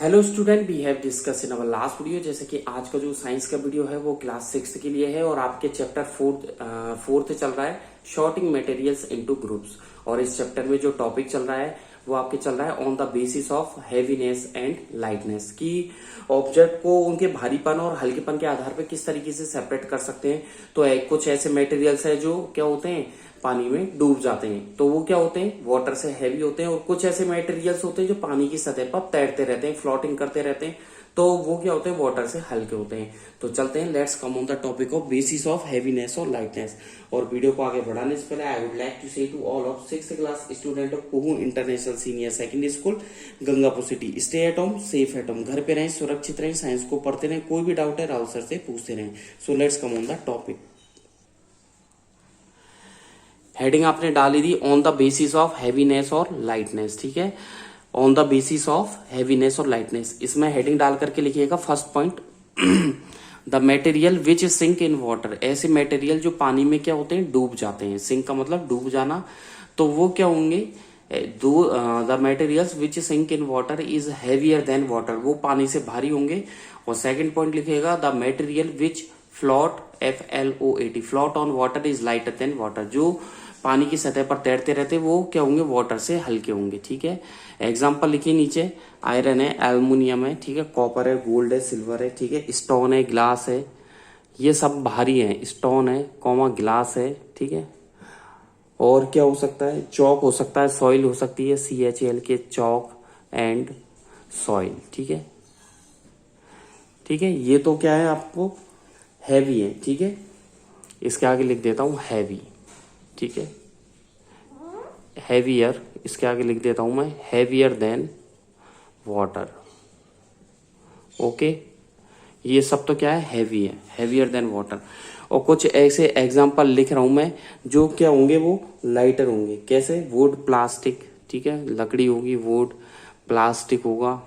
Hello student, we have discuss in our last video. जैसे कि आज का जो साइंस का वीडियो है वो क्लास 6 के लिए है और आपके चैप्टर फोर्थ चल रहा है, शॉर्टिंग मटेरियल्स इनटू ग्रुप्स। और इस चैप्टर में जो टॉपिक चल रहा है वो आपके चल रहा है on the basis of heaviness and lightness, की ऑब्जेक्ट को उनके भारीपन और हल्केपन के आधार पर किस तरीके से सेपरेट कर सकते हैं। तो कुछ ऐसे मटेरियल्स है जो क्या होते हैं, पानी में डूब जाते हैं, तो वो क्या होते हैं, वाटर से हैवी होते हैं। और कुछ ऐसे मटेरियल्स होते हैं जो पानी की सतह पर तैरते रहते हैं, फ्लोटिंग करते रहते हैं, तो वो क्या होते हैं, वाटर से हल्के होते हैं। तो चलते हैं, let's come on the topic of basis of heaviness और लाइटनेस। और वीडियो को आगे बढ़ाने से पहले I would like to say to all of 6th class student of Kuhu international senior secondary school, Gangapur city, stay at home, safe at home. घर पे रहें, सुरक्षित रहें, साइंस को पढ़ते रहें। कोई भी डाउट है राहुल सर से पूछते रहें। So let's come on the topic. Heading आपने डाली थी on the basis of heaviness और लाइटनेस, ठीक है, on the basis of heaviness और लाइटनेस। इसमें हेडिंग डाल करके लिखिएगा first point, the material which sink in water. ऐसे मटेरियल जो पानी में क्या होते हैं, डूब जाते हैं। सिंक का मतलब डूब जाना, तो वो क्या होंगे, the materials which sink in water is heavier than water, वो पानी से भारी होंगे। और सेकंड पॉइंट लिखिएगा, the material which float, FLOAT, float on water is lighter than water, जो पानी की सतह पर तैरते रहते वो क्या होंगे, वाटर से हल्के होंगे, ठीक है। एग्जाम्पल लिखिए नीचे, आयरन है, एल्युमिनियम है, ठीक है, कॉपर है, गोल्ड है, सिल्वर है, ठीक है, स्टोन है, ग्लास है, ये सब भारी है। स्टोन है, कॉमा ग्लास है, ठीक है। और क्या हो सकता है, चौक हो सकता है, सॉइल हो सकती है, CHAL के चौक एंड सॉइल, ठीक है, ठीक है। ये तो क्या है, आपको हैवी है, ठीक है। इसके आगे लिख देता हूं हैवी, ठीक है, हैवियर, इसके आगे लिख देता हूं मैं हैवियर देन वाटर, ओके। ये सब तो क्या है, हैवी है, हैवियर देन वाटर। और कुछ ऐसे एग्जांपल लिख रहा हूं मैं जो क्या होंगे, वो लाइटर होंगे। कैसे, वुड, प्लास्टिक, ठीक है, लकड़ी होगी, वुड, प्लास्टिक होगा,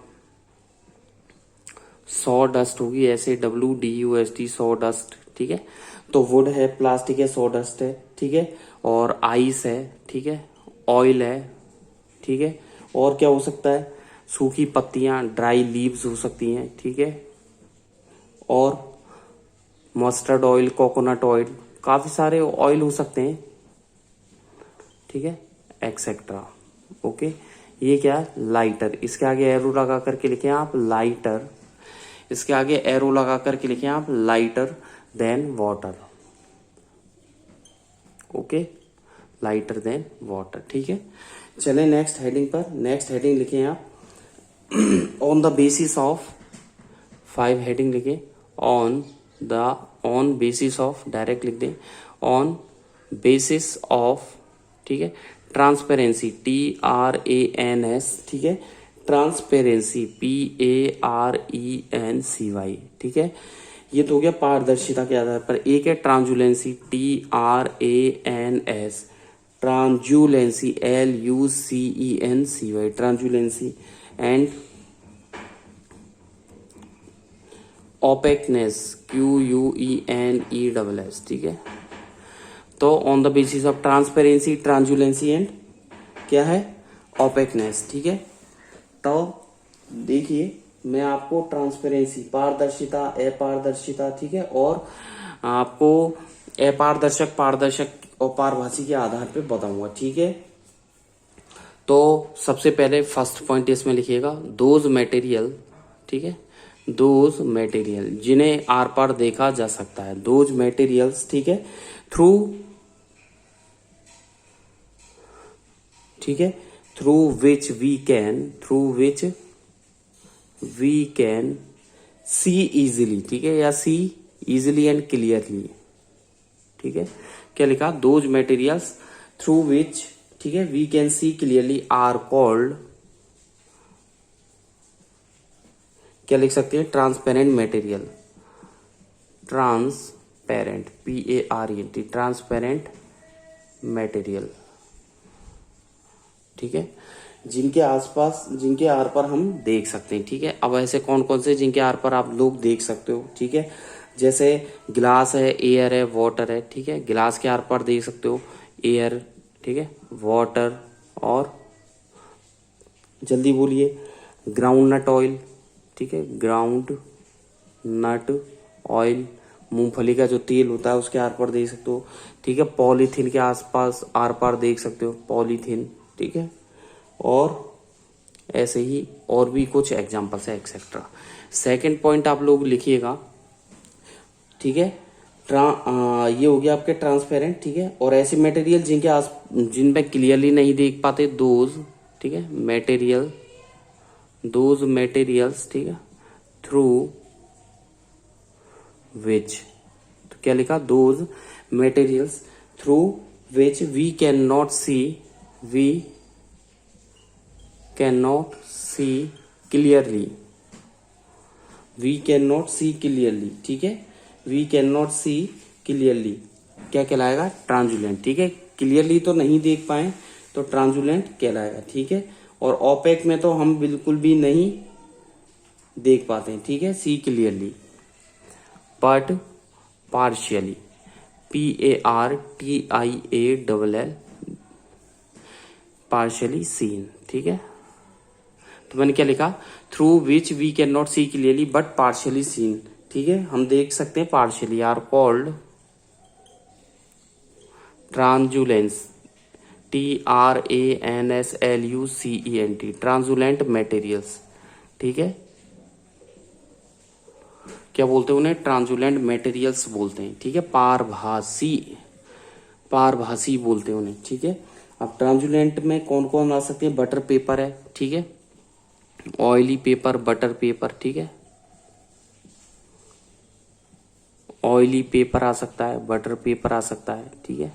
सॉ डस्ट होगी, ऐसे WDUST, सॉ डस्ट, ठीक है। तो वुड है, प्लास्टिक है, सॉ डस्ट है, ठीक है, और आइस है, ठीक है, ऑयल है, ठीक है। और क्या हो सकता है, सूखी पत्तियां, ड्राई लीव्स हो सकती हैं, ठीक है। और मस्टर्ड ऑयल, कोकोनट ऑयल, काफी सारे ऑयल हो सकते हैं, ठीक है, एक्सेट्रा, ओके। ये क्या है, लाइटर। इसके आगे एरो लगा करके लिखे आप लाइटर, इसके आगे एरो लगा करके लिखे आप lighter than water, okay, lighter than water, ठीक है। चले नेक्स्ट हेडिंग पर। नेक्स्ट हेडिंग लिखे आप on the basis of, 5 heading लिखे, ऑन बेसिस ऑफ, डायरेक्ट लिख दें, ऑन बेसिस ऑफ, ठीक है, ट्रांसपेरेंसी, TRANS, ठीक है, ट्रांसपेरेंसी, PARENCY, ठीक है। ये तो हो गया पारदर्शिता के आधार पर। एक है translucency, TRANS, translucency, LUCENCY, translucency. And opaqueness, QUENESS, ठीक है। तो on the basis of transparency, translucency and क्या है, ओपेकनेस, ठीक है। तो देखिए, मैं आपको ट्रांसपेरेंसी, पारदर्शिता, अपारदर्शिता, ठीक है, और आपको अपारदर्शक, पारदर्शक और पारभासी के आधार पे बताऊंगा, ठीक है। तो सबसे पहले फर्स्ट पॉइंट इसमें लिखिएगा, दोज मटेरियल, ठीक है, दोज मटेरियल जिन्हें आर पार देखा जा सकता है, दोज मटेरियल्स, ठीक है, थ्रू, ठीक है, through which we can see easily, ठीक है, या सी इजिली एंड क्लियरली, ठीक है। क्या लिखा, दोज मटेरियल्स थ्रू विच, ठीक है, we can see clearly are called, क्या लिख सकते हैं, transparent material, transparent, PARENT, transparent material, ठीक है, जिनके आसपास, जिनके आर पर हम देख सकते हैं, ठीक है। अब ऐसे कौन कौन से जिनके आर पर आप लोग देख सकते हो, ठीक है, जैसे ग्लास है, एयर है, वाटर है, ठीक है। गिलास के आर पर देख सकते हो एयर, ठीक है, वाटर, और जल्दी बोलिए, ग्राउंड नट ऑयल, ठीक है, ग्राउंड नट ऑयल, मूंगफली का जो तेल होता है उसके आर पार देख सकते हो, ठीक है। पॉलीथीन के आसपास आर पार देख सकते हो, पॉलीथीन, ठीक है। और ऐसे ही और भी कुछ एग्जांपल्स है एक्सेट्रा। सेकंड पॉइंट आप लोग लिखिएगा, ठीक है। ये हो गया आपके ट्रांसपेरेंट, ठीक है। और ऐसे मटेरियल जिन पे क्लियरली नहीं देख पाते, दोज, ठीक है, मटेरियल, दोज मटेरियल्स, ठीक है, थ्रू विच, तो क्या लिखा, those materials through which we can not see clearly, we can not see clearly, ठीक है। We can not see clearly क्या कहलाएगा, ट्रांसुलेंट, ठीक है। क्लियरली तो नहीं देख पाए तो ट्रांसुलेंट कहलाएगा, ठीक है। और ओपेक में तो हम बिल्कुल भी नहीं देख पाते हैं, ठीक है, see clearly. But partially, PARTIALL, partially seen, ठीक है। तो मैंने क्या लिखा, through which we can not see clearly but partially seen, ठीक है, हम देख सकते हैं partially, are called translucent, TRANSLUCENT, translucent materials, ठीक है। क्या बोलते हैं उन्हें, ट्रांसुलेंट मटेरियल्स बोलते हैं, ठीक है। पारभासी बोलते हैं उन्हें, ठीक है। अब ट्रांसुलेंट में कौन कौन आ सकते हैं, बटर पेपर है, ठीक है, ऑयली पेपर, बटर पेपर, ठीक है, ऑयली पेपर आ सकता है, बटर पेपर आ सकता है, ठीक है।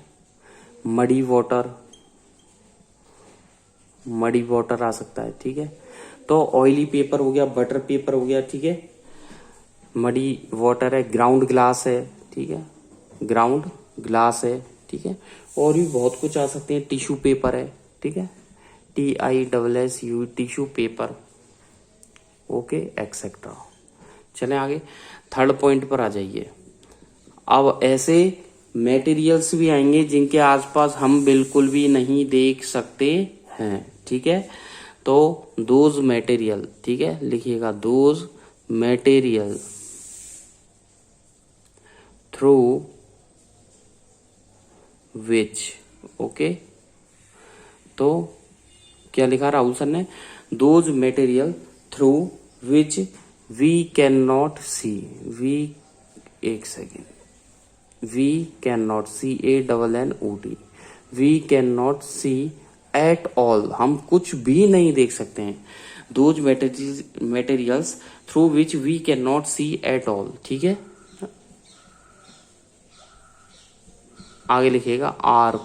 मडी वाटर आ सकता है, ठीक है। तो ऑयली पेपर हो गया, बटर पेपर हो गया, ठीक है, मडी वाटर है, ग्राउंड ग्लास है, ठीक है, ग्राउंड ग्लास है, ठीक है। और भी बहुत कुछ आ सकते हैं, टिश्यू पेपर है, ठीक है, TISSU, tissue paper, okay, etcetera. चलें आगे, थर्ड पॉइंट पर आ जाइए। अब ऐसे मटेरियल्स भी आएंगे जिनके आसपास हम बिल्कुल भी नहीं देख सकते हैं, ठीक है। तो दोज मटेरियल, ठीक है, लिखिएगा, those material through which, okay. तो क्या लिखा राहुल सर ने, those material through which we can not see, एक second, we can not, CANNOT, we can not see at all, हम कुछ भी नहीं देख सकते हैं, those materials through which we can not see at all, ठीक है। आगे लिखिएगा, are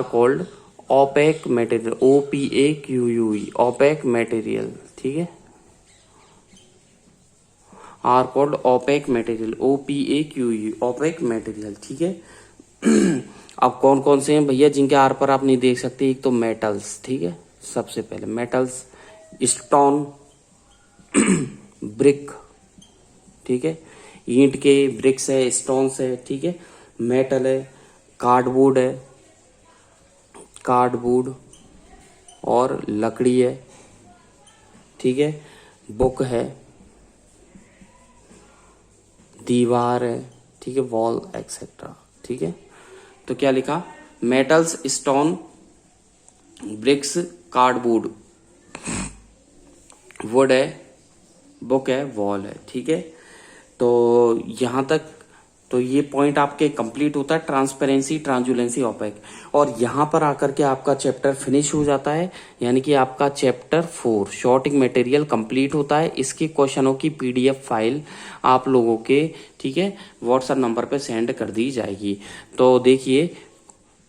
called opaque material, OPAQUE, opaque material, ठीक है, are called opaque material, OPAQUE, opaque material, ठीक है। अब कौन कौन से हैं भैया जिनके आर पर आप नहीं देख सकते, एक तो मेटल्स, ठीक है, सबसे पहले मेटल्स, स्टोन, ब्रिक, ठीक है, ईंट के ब्रिक्स है, स्टोन्स है, ठीक है, मेटल है, कार्डबोर्ड और लकड़ी है, ठीक है, बुक है, दीवार है, ठीक है, वॉल एक्सेट्रा, ठीक है। तो क्या लिखा, metals, stone, bricks, cardboard, wood है, बुक है, वॉल है, ठीक है। तो यहां तक तो ये पॉइंट आपके कंप्लीट होता है, ट्रांसपेरेंसी, ट्रांसुलेंसी, ओपेक। और यहां पर आकर के आपका चैप्टर फिनिश हो जाता है, यानी कि आपका चैप्टर 4 शॉर्टिंग मटेरियल कंप्लीट होता है। इसके क्वेश्चनों की PDF फाइल आप लोगों के, ठीक है, व्हाट्सएप नंबर पे सेंड कर दी जाएगी। तो देखिए,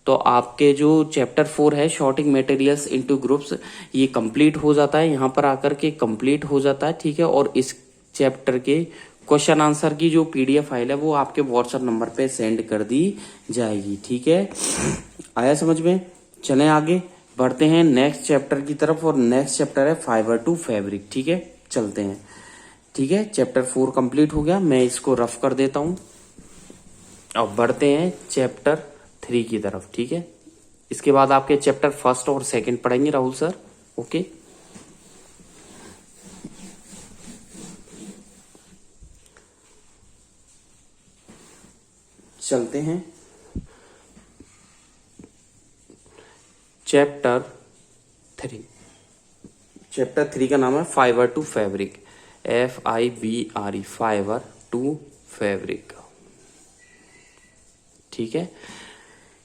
तो आपके जो चैप्टर 4 है शॉर्टिंग मटेरियल्स इनटू ग्रुप्स, ये कंप्लीट हो जाता है, यहाँ पर आकर के कंप्लीट हो जाता है, ठीक है। और इस चैप्टर के क्वेश्चन आंसर की जो PDF फाइल है वो आपके व्हाट्सएप नंबर पे सेंड कर दी जाएगी, ठीक है। आया समझ में? चलें आगे बढ़ते हैं नेक्स्ट चैप्टर की तरफ, और नेक्स्ट चैप्टर है फाइबर टू फैब्रिक, ठीक है। चलते हैं, ठीक है। चैप्टर 4 कंप्लीट हो गया, मैं इसको रफ कर देता हूं। अब बढ़ते हैं चैप्टर 3 की तरफ, ठीक है। इसके बाद आपके चैप्टर 1 और 2 पढ़ेंगे राहुल सर, ओके। चलते हैं चैप्टर 3। चैप्टर 3 का नाम है fibre to fabric, FIBRE, fibre to fabric. ठीक है,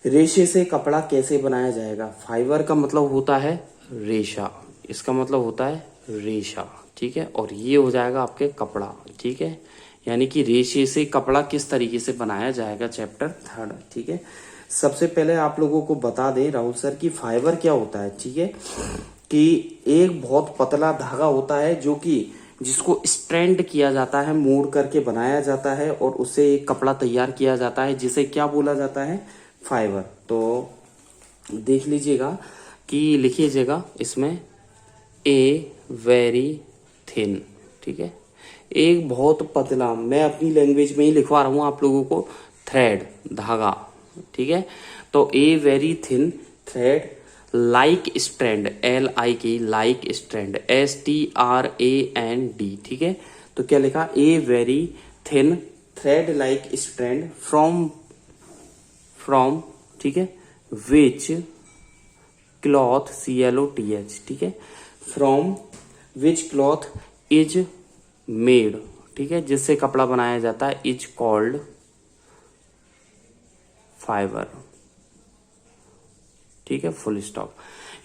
रेशे से कपड़ा कैसे बनाया जाएगा। फाइबर का मतलब होता है रेशा, इसका मतलब होता है रेशा। ठीक है, और ये हो जाएगा आपके कपड़ा। ठीक है, यानी कि रेशे से कपड़ा किस तरीके से बनाया जाएगा, चैप्टर 3। ठीक है, सबसे पहले आप लोगों को बता दें राहुल सर कि फाइबर क्या होता है। ठीक है, कि एक बहुत पतला धागा होता है जो कि जिसको स्ट्रैंड किया जाता है, मोड़ करके बनाया जाता है और उससे एक कपड़ा तैयार किया जाता है, जिसे क्या बोला जाता है, फाइबर। तो देख लीजिएगा कि लिखिएगा इसमें ए वेरी थिन। ठीक है, एक बहुत पतला, मैं अपनी लैंग्वेज में ही लिखवा रहा हूं आप लोगों को, थ्रेड, धागा। ठीक है, तो a very thin thread like strand, LIK, like strand, STRAND। ठीक है, तो क्या लिखा, a very thin thread like strand from ठीक है, विच क्लॉथ, CLOTH। ठीक है, from which cloth is made. ठीक है, जिससे कपड़ा बनाया जाता है, इज कॉल्ड फाइबर। ठीक है, फुल स्टॉप।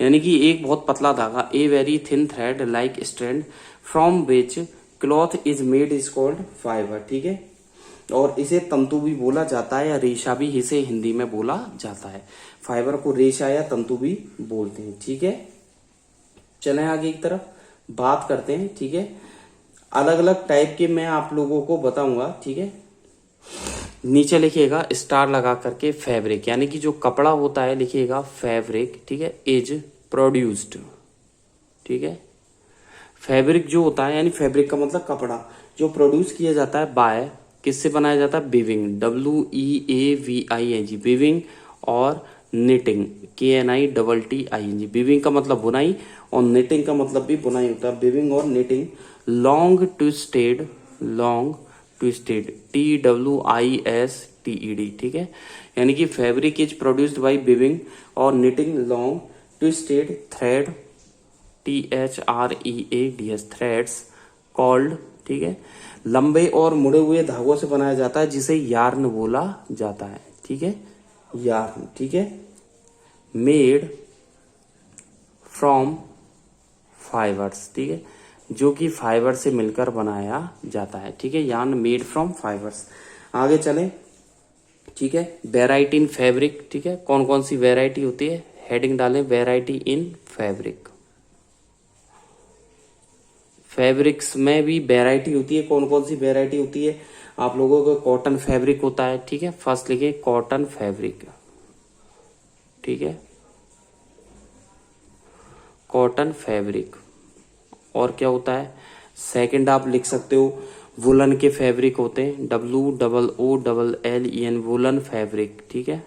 यानी कि एक बहुत पतला धागा, a very thin thread like strand from which cloth is made is called fibre. ठीक है, और इसे तंतु भी बोला जाता है या रेशा भी इसे हिंदी में बोला जाता है। फाइबर को रेशा या तंतु भी बोलते हैं। ठीक है, चलें आगे की तरफ बात करते हैं। ठीक है, अलग अलग टाइप के मैं आप लोगों को बताऊंगा। ठीक है, नीचे लिखिएगा स्टार लगा करके फैब्रिक, यानी कि जो कपड़ा होता है लिखिएगा फैब्रिक। ठीक है, इज प्रोड्यूस्ड। ठीक है, फैब्रिक जो होता है, यानी फैब्रिक का मतलब कपड़ा, जो प्रोड्यूस किया जाता है बाय, किससे बनाया जाता है, वीविंग, WEAVING, वीविंग, और निटिंग, KNITTING। वीविंग का मतलब बुनाई और निटिंग का मतलब भी बुनाई होता है, वीविंग और निटिंग। Long twisted TWISTED। ठीक है, यानी कि fabric is produced by weaving और knitting long twisted thread, THREADS, threads called. ठीक है, लंबे और मुड़े हुए धागों से बनाया जाता है, जिसे यार्न बोला जाता है। ठीक है, यार्न। ठीक है, मेड फ्रॉम फाइबर्स। ठीक है, जो कि फाइबर से मिलकर बनाया जाता है। ठीक है, यार्न मेड फ्रॉम फाइबर्स। आगे चलें। ठीक है, वेराइटी इन फैब्रिक। ठीक है, कौन कौन सी वेराइटी होती है, हेडिंग डालें, वेराइटी इन फैब्रिक। फैब्रिक्स में भी वेराइटी होती है, कौन कौन सी वेराइटी होती है आप लोगों को, कॉटन फैब्रिक होता है। ठीक है, फर्स्ट लिखिए कॉटन फैब्रिक। ठीक है, कॉटन फैब्रिक। और क्या होता है, सेकंड आप लिख सकते हो वुलन के फैब्रिक होते हैं, WOOLLEN, वुलन फैब्रिक। ठीक है,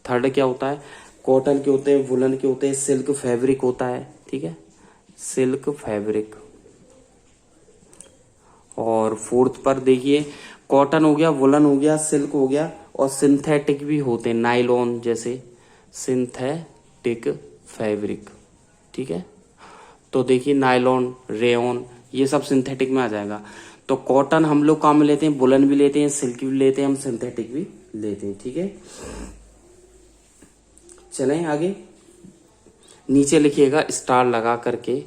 थर्ड क्या होता है, कॉटन के होते हैं, वुलन के होते हैं, सिल्क फैब्रिक होता है। ठीक है, सिल्क फैब्रिक। और फोर्थ पर देखिए, कॉटन हो गया, वुलन हो गया, सिल्क हो गया, और सिंथेटिक भी होते हैं, नाइलॉन जैसे सिंथेटिक फैब्रिक। ठीक है, तो देखिए नायलॉन, रेयन, ये सब सिंथेटिक में आ जाएगा। तो कॉटन हम लोग काम में लेते हैं, वुलन भी लेते हैं, सिल्क भी लेते हैं, हम सिंथेटिक भी लेते हैं। ठीक है, चलें आगे। नीचे लिखिएगा स्टार लगा करके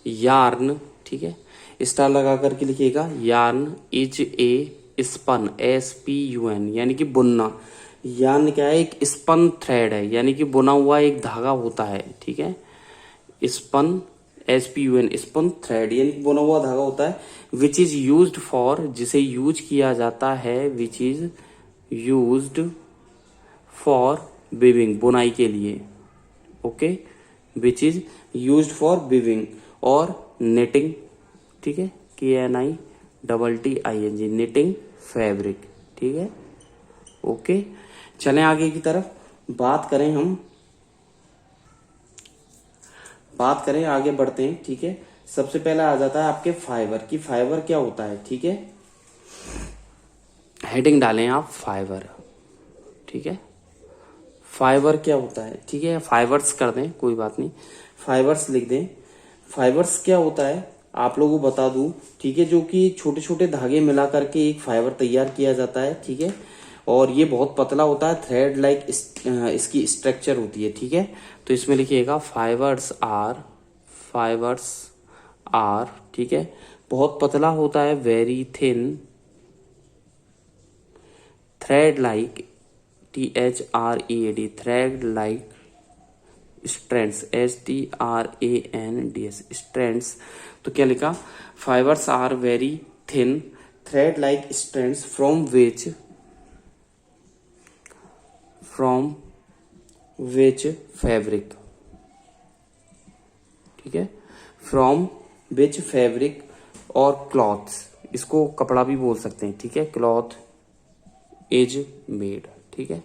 यार्न। ठीक है, स्टार लगा करके लिखिएगा yarn is a spun, SPUN, यानी कि बुनना। यार्न क्या है, एक स्पन थ्रेड है, यानी कि बुना हुआ एक धागा होता है। ठीक है, स्पन, SPUN, स्पन थ्रेड, यानी कि बुना हुआ धागा होता है। विच इज यूज्ड फॉर, जिसे यूज किया जाता है, which is used for weaving, बुनाई के लिए। Okay, which is used for weaving और निटिंग। ठीक है, KNITTING, निटिंग फैब्रिक। ठीक है, ओके, चलें आगे की तरफ बात करें, आगे बढ़ते हैं। ठीक है, सबसे पहले आ जाता है आपके फाइबर की, फाइबर क्या होता है। ठीक है, हेडिंग डालें आप फाइबर, ठीक है। फाइबर क्या होता है, ठीक है, फाइबर्स कर दें, कोई बात नहीं, फाइबर्स लिख दें। फाइबर्स क्या होता है आप लोगों को बता दूं, ठीक है, जो कि छोटे छोटे धागे मिला करके एक फाइबर तैयार किया जाता है, ठीक है। और ये बहुत पतला होता है, थ्रेड लाइक इसकी स्ट्रक्चर होती है, ठीक है। तो इसमें लिखिएगा फाइबर्स आर, ठीक है, बहुत पतला होता है, very thin, thread like, THREAD, thread like strands, STRANDS, strands. तो क्या लिखा, fibres are very thin, thread like strands from which fabric, ठीक है, फ्रॉम विच फैब्रिक और क्लॉथ्स, इसको कपड़ा भी बोल सकते हैं, ठीक है, क्लॉथ इज मेड, ठीक है।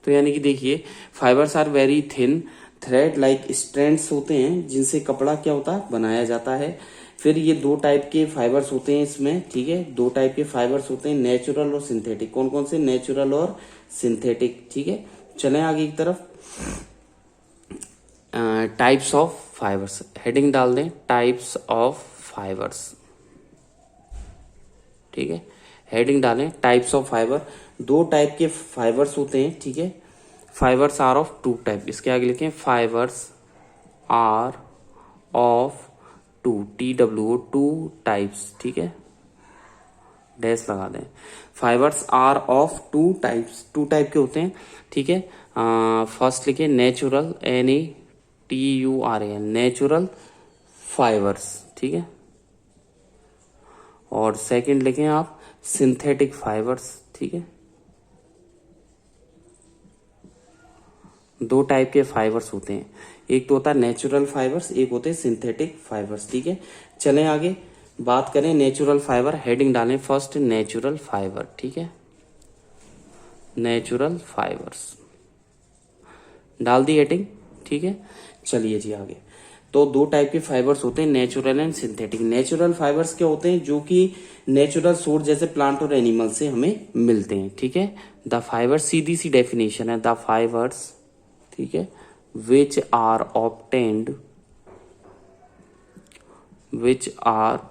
तो यानी कि देखिए, fibres are very thin, thread like strands होते हैं जिनसे कपड़ा क्या होता है, बनाया जाता है। फिर ये दो टाइप के फाइबर्स होते हैं इसमें, ठीक है, दो टाइप के फाइबर्स होते हैं, नेचुरल और सिंथेटिक। कौन कौन से, नेचुरल और सिंथेटिक, ठीक है। चलें आगे की तरफ। टाइप्स ऑफ फाइबर्स, हेडिंग डाल दें टाइप्स ऑफ फाइबर्स, ठीक है, हेडिंग डालें टाइप्स ऑफ फाइबर। दो टाइप के फाइबर्स होते हैं, ठीक है। Fibres are of two type, इसके आगे लिखें fibres are of TWO, two types, ठीक है, डैश लगा दें। Fibres are of two types, two type के होते हैं, ठीक है। फर्स्ट लिखे नेचुरल, NATURAL, नेचुरल फाइबर्स, ठीक है। और सेकंड लिखें आप सिंथेटिक फाइबर्स, ठीक है। दो टाइप के फाइबर्स होते हैं, एक तो होता है नेचुरल फाइबर्स, एक होते हैं सिंथेटिक फाइबर्स, ठीक है। चलें आगे बात करें नेचुरल फाइबर, हेडिंग डालें फर्स्ट नेचुरल फाइबर, ठीक है, नेचुरल फाइबर्स डाल दी हेडिंग, ठीक है। चलिए जी आगे। तो दो टाइप के फाइबर्स होते हैं, natural and synthetic. Natural fibres क्या होते हैं, जो कि नेचुरल सोर्स जैसे प्लांट और एनिमल से हमें मिलते हैं, ठीक है। द फाइबर, सीधी सी डेफिनेशन है, द फाइबर्स, ठीक है, which are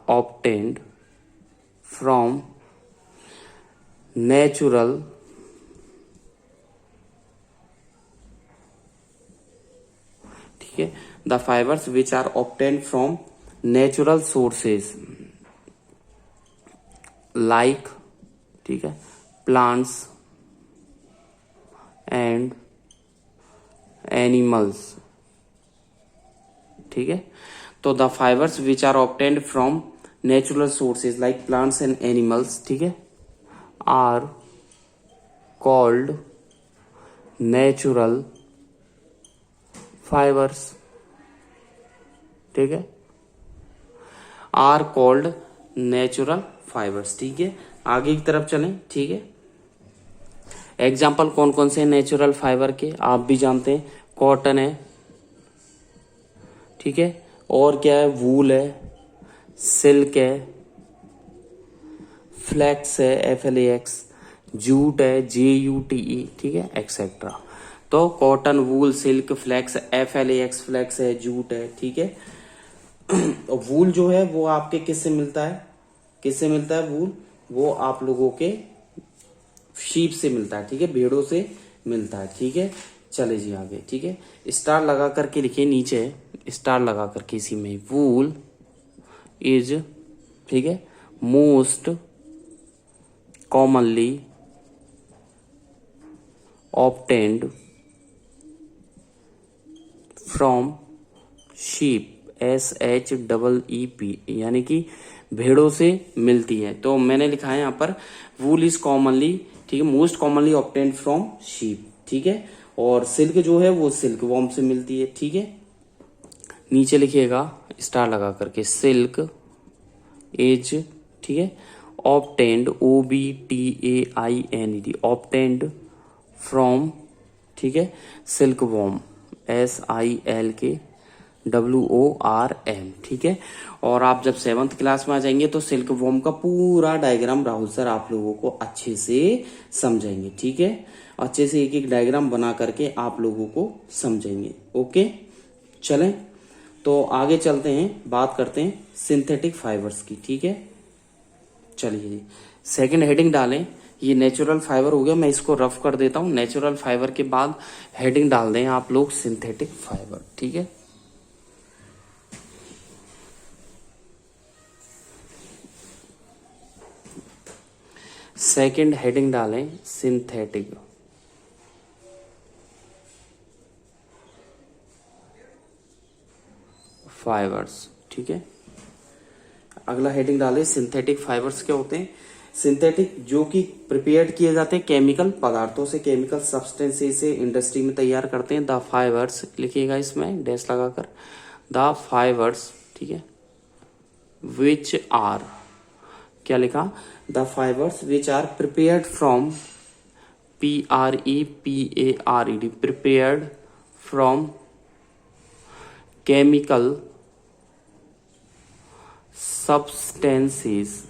obtained from natural ठीक है, the fibres which are obtained from natural sources like, ठीक है, प्लांट्स एंड एनिमल्स, ठीक है। तो the fibres which are obtained from natural sources like plants and animals, ठीक है, आर कॉल्ड नेचुरल फाइबर्स, ठीक है, आर कॉल्ड नेचुरल फाइबर्स, ठीक है। आगे की तरफ चलें, ठीक है। एग्जाम्पल कौन कौन से नेचुरल फाइबर के आप भी जानते हैं, कॉटन है, ठीक है, और क्या है, वूल है, सिल्क है, फ्लैक्स है, FLAX, जूट है, JUTE, ठीक है, एक्सेट्रा। तो कॉटन, वूल, सिल्क, फ्लैक्स, FLAX, फ्लैक्स है, जूट है, ठीक है। वूल जो है वो आपके किससे मिलता है, किससे मिलता है वूल, वो आप लोगों के शीप से मिलता है, ठीक है, भेड़ों से मिलता है, ठीक है। चले जी आगे, ठीक है। स्टार लगा करके लिखिए नीचे, स्टार लगा करके इसी में, वूल इज, ठीक है, most commonly obtained from sheep, SHEEP, यानी कि भेड़ों से मिलती है। तो मैंने लिखा है यहाँ पर वूल इज कॉमनली, ठीक है, most commonly obtained from sheep, ठीक है। और सिल्क जो है वो सिल्क वॉर्म से मिलती है, ठीक है। नीचे लिखिएगा स्टार लगा करके, सिल्क इज, ठीक है, ऑब्टेन्ड, OBTAINED, ऑब्टेन्ड फ्रॉम, ठीक है, सिल्क वॉर्म, SILK WORM, ठीक है। और आप जब 7th क्लास में आ जाएंगे तो सिल्क वॉर्म का पूरा डायग्राम राहुल सर आप लोगों को अच्छे से समझाएंगे, ठीक है। अच्छे से एक एक डायग्राम बना करके आप लोगों को समझेंगे। ओके, चलें तो आगे चलते हैं, बात करते हैं सिंथेटिक फाइबर्स की, ठीक है। चलिए जी, सेकंड हेडिंग डालें। ये नेचुरल फाइबर हो गया, मैं इसको रफ कर देता हूं। नेचुरल फाइबर के बाद हेडिंग डाल दें आप लोग सिंथेटिक फाइबर, ठीक है। सेकंड हेडिंग डालें सिंथेटिक फाइबर्स, ठीक है। अगला हेडिंग डालें सिंथेटिक फाइबर्स। क्या होते हैं सिंथेटिक? जो कि प्रिपेयर्ड किए जाते हैं केमिकल पदार्थों से, केमिकल सब्सटेंसेस से इंडस्ट्री में तैयार करते हैं। द फाइबर्स लिखिएगा इसमें डैश लगाकर, द फाइबर्स, ठीक है, विच आर, क्या लिखा? The fibres which are prepared from, PREPARED, prepared from chemical substances,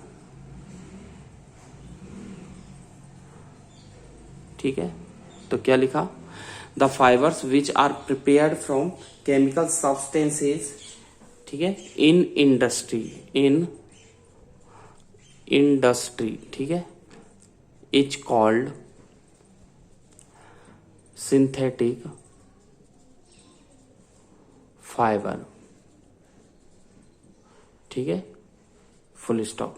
ठीक है। तो क्या लिखा? The fibres which are prepared from chemical substances, ठीक है, इन इंडस्ट्री, इन इंडस्ट्री, ठीक है, इज कॉल्ड सिंथेटिक फाइबर, ठीक है, full stop.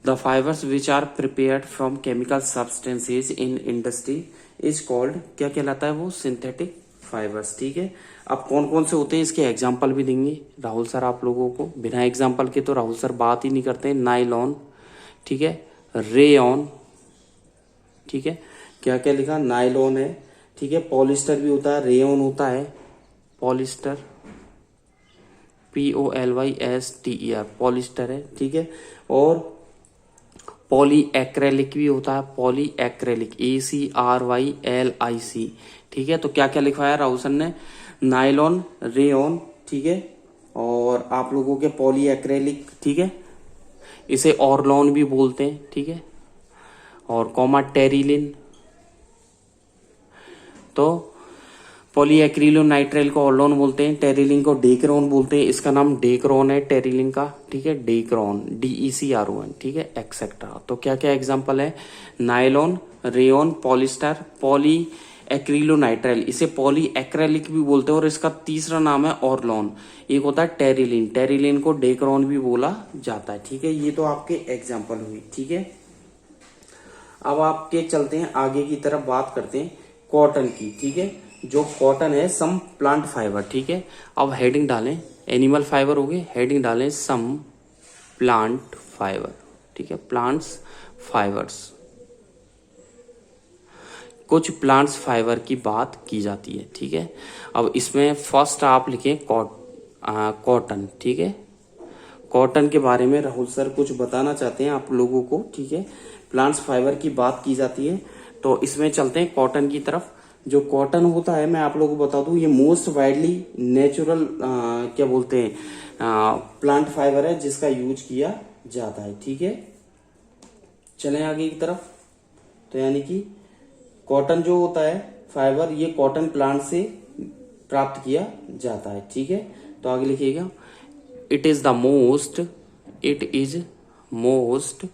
The fibres which are prepared from chemical substances in industry is called, क्या कहलाता है वो? सिंथेटिक फाइबर्स, ठीक है। अब कौन कौन से होते हैं इसके एग्जाम्पल भी देंगे राहुल सर आप लोगों को। बिना एग्जाम्पल के तो राहुल सर बात ही नहीं करते हैं। नाइलॉन, ठीक है, रेयॉन, ठीक है, क्या क्या लिखा? नाइलॉन है, ठीक है। पॉलिस्टर भी होता है, रेयॉन होता है, पॉलिस्टर, POLYSTER, पॉलिस्टर है, ठीक है। और पॉली एक्रेलिक भी होता है, पॉली एक्रेलिक, ACRYLIC, ठीक है। तो क्या क्या लिखवाया राहुल सर ने? नाइलॉन, रेयॉन, ठीक है, और आप लोगों के पॉली एक्रेलिक, ठीक है, इसे ऑर्लॉन भी बोलते हैं, ठीक है, और कॉमा टेरिलिन। तो पॉलीएक्रिलोनाइट्राइल को ऑर्लॉन बोलते हैं, टेरिलिन को डेक्रोन बोलते हैं। इसका नाम डेक्रोन है टेरिलिन का, ठीक है, डेक्रोन, DECRON, ठीक है, एक्सेट्रा। तो क्या क्या एग्जांपल है? Nylon, rayon, polyester, poly acrylonitrile, इसे पॉली एक्रेलिक भी बोलते हैं। और इसका तीसरा नाम है ऑर्लॉन। एक होता है टेरिलिन, टेरिलिन को डेक्रोन भी बोला जाता है, ठीक है। ये तो आपके एग्जाम्पल हुई, ठीक है। अब आपके चलते हैं आगे की तरफ, बात करते हैं कॉटन की, ठीक है। जो कॉटन है सम प्लांट फाइबर, ठीक है। अब हेडिंग डालें, एनिमल फाइबर हो गए, हेडिंग डालें सम प्लांट फाइबर, ठीक है, प्लांट्स फाइबर्स। कुछ प्लांट्स फाइबर की बात की जाती है, ठीक है। अब इसमें फर्स्ट आप लिखें कॉटन, ठीक है। कॉटन के बारे में राहुल सर कुछ बताना चाहते हैं आप लोगों को, ठीक है। प्लांट्स फाइबर की बात की जाती है, तो इसमें चलते हैं कॉटन की तरफ। जो कॉटन होता है, मैं आप लोगों को बता दूं, ये मोस्ट वाइडली नेचुरल क्या बोलते हैं प्लांट फाइबर है जिसका यूज किया जाता है, ठीक है। चलें आगे की तरफ। तो यानी कि कॉटन जो होता है फाइबर, ये कॉटन प्लांट से प्राप्त किया जाता है, ठीक है। तो आगे लिखिएगा, इट इज मोस्ट,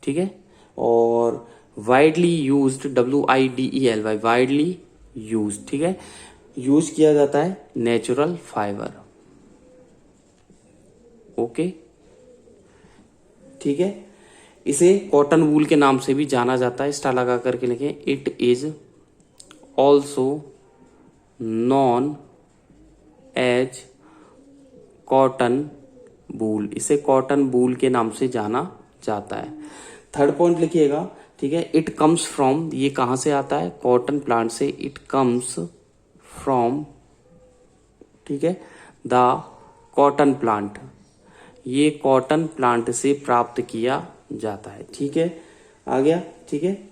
ठीक है, और widely used, WIDELY, widely use, ठीक है, यूज किया जाता है नेचुरल फाइबर, ओके, ठीक है। इसे कॉटन वूल के नाम से भी जाना जाता है, स्टार लगा करके लिखें, it is also known as cotton wool, इसे कॉटन वूल के नाम से जाना जाता है। थर्ड पॉइंट लिखिएगा, ठीक है, इट कम्स फ्रॉम, ये कहां से आता है? कॉटन प्लांट से। इट कम्स फ्रॉम, ठीक है, द कॉटन प्लांट, ये कॉटन प्लांट से प्राप्त किया जाता है, ठीक है। आ गया, ठीक है।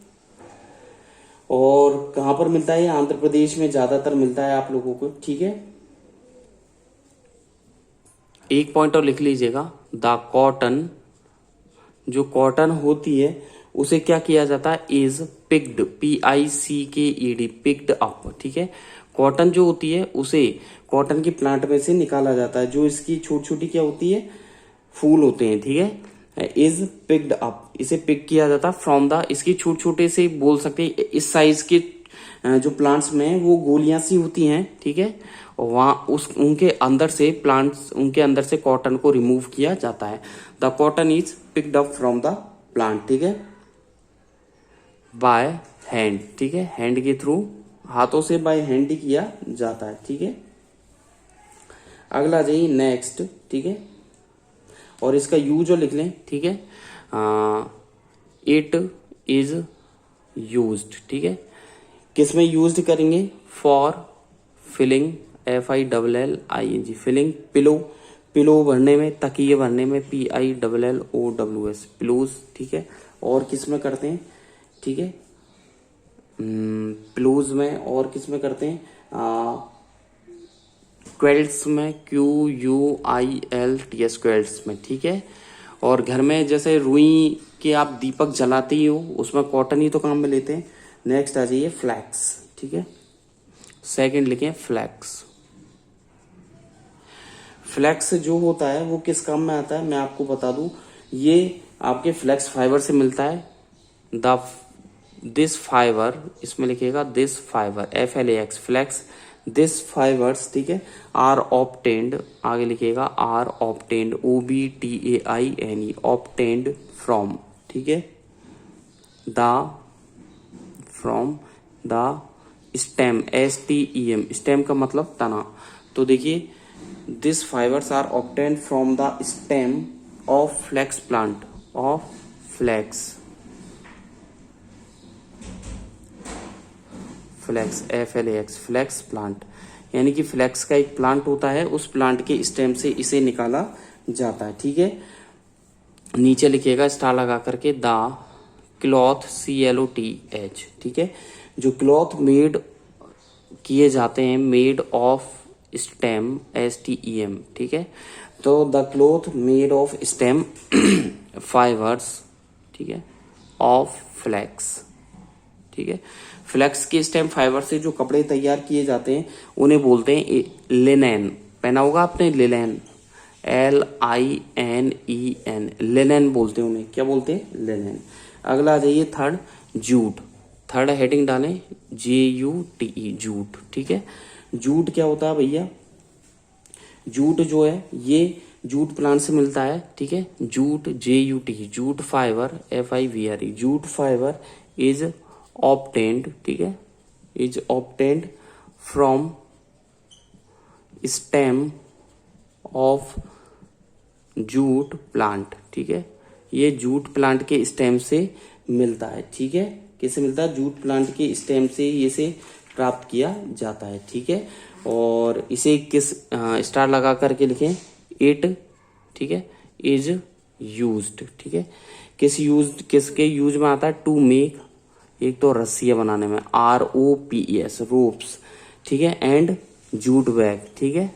और कहां पर मिलता है? आंध्र प्रदेश में ज्यादातर मिलता है आप लोगों को, ठीक है। एक पॉइंट और लिख लीजिएगा, द कॉटन, जो कॉटन होती है उसे क्या किया जाता है, is picked, PICKED, picked up, ठीक है। कॉटन जो होती है उसे कॉटन की प्लांट में से निकाला जाता है, जो इसकी छोटी छोटी क्या होती है, फूल होते हैं, ठीक है। इज पिक्ड अप, इसे पिक किया जाता है फ्रॉम द, इसकी छोटे छोटे से बोल सकते हैं, इस साइज के जो प्लांट्स में वो गोलियां सी होती हैं, ठीक है, और वहां उनके अंदर से प्लांट्स, उनके अंदर से कॉटन को रिमूव किया जाता है। The cotton is picked up from the plant, ठीक है, बाय हैंड, ठीक है, हैंड के थ्रू, हाथों से बाय हैंड ही किया जाता है, ठीक है। अगला जाइए नेक्स्ट, ठीक है, और इसका यूज जो लिख लें, ठीक है, इट इज यूज्ड, ठीक है, किसमें यूज्ड करेंगे, for filling, FILLING, filling, pillow, pillow भरने में, तकिए भरने में, PILLOWS, पिलोज, ठीक है। और किस में करते हैं, ठीक है, पिलोज में, और किस में करते हैं, क्वेल्ट्स में, QUILTS, क्वेल्ट्स में, ठीक है। और घर में जैसे रुई के आप दीपक जलाते ही हो, उसमें कॉटन ही तो काम में लेते हैं। नेक्स्ट आ जाइए फ्लैक्स, ठीक है, सेकंड लिखे फ्लैक्स। फ्लैक्स जो होता है वो किस काम में आता है, मैं आपको बता दूं, ये आपके फ्लैक्स फाइबर से मिलता है। दिस फाइबर, इसमें लिखिएगा this fibre, FLAX, flax, this fibres, ठीक है, आर ऑब्टेन्ड, आगे लिखिएगा are obtained, OBTAINE, obtained from, ठीक है, from the stem, STEM, stem का मतलब तना। तो देखिए, this fibres are obtained from the stem of flax plant, of flax, flax, FLAX, flax plant, यानी कि फ्लैक्स का एक प्लांट होता है, उस प्लांट के स्टेम से इसे निकाला जाता है, ठीक है। नीचे लिखिएगा स्टार लगा करके, द क्लॉथ, CLOTH, ठीक है, जो क्लॉथ मेड किए जाते हैं, मेड ऑफ स्टेम, STEM, ठीक है। तो the cloth made of stem fibres, ठीक है, ऑफ फ्लैक्स, ठीक है। फ्लैक्स के स्टेम फाइबर से जो कपड़े तैयार किए जाते हैं उन्हें बोलते हैं लिनेन, पहना होगा आपने, लिनेन, LINEN, लिनेन बोलते हैं उन्हें, क्या बोलते हैं, लिनेन। अगला आ जाइए थर्ड, जूट, थर्ड हेडिंग डालें, JUTE, जूट, ठीक है। जूट क्या होता है भैया, जूट जो है ये जूट प्लांट से मिलता है, ठीक है। Jute, JUT, jute fibre, FIBRE, jute fibre is obtained, ठीक है, is obtained from stem of jute plant, ठीक है, ये जूट प्लांट के स्टेम से मिलता है, ठीक है, किससे मिलता है, जूट प्लांट के स्टेम से इसे प्राप्त किया जाता है, ठीक है। और इसे किस स्टार लगा करके लिखें, इट, ठीक है, इज यूज्ड, ठीक है, किसके यूज में आता है, टू मेक, एक तो रस्सियां बनाने में, ROPES, रोप्स, ठीक है, एंड जूट बैग, ठीक है,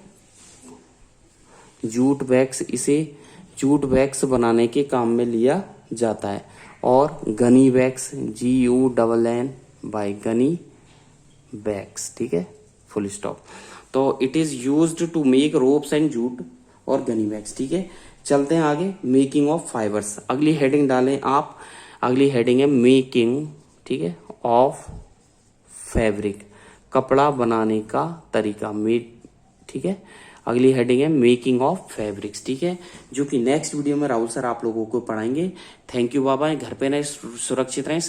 जूट बैग्स, इसे जूट बैग्स बनाने के काम में लिया जाता है। और gunny bags, GUNN by gunny bags, ठीक है, फुल स्टॉप। तो it is used to make ropes and jute और गनी बैग्स, ठीक है। चलते हैं आगे, मेकिंग ऑफ फाइबर्स, अगली हेडिंग डालें आप, अगली हेडिंग है मेकिंग, ठीक है, ऑफ फैब्रिक, कपड़ा बनाने का तरीका, ठीक है। अगली हेडिंग है मेकिंग ऑफ फैब्रिक्स, ठीक है, जो कि नेक्स्ट वीडियो में राहुल सर आप लोगों को पढ़ाएंगे। थैंक यू, बाबा, घर पे रहे, सुरक्षित रहें।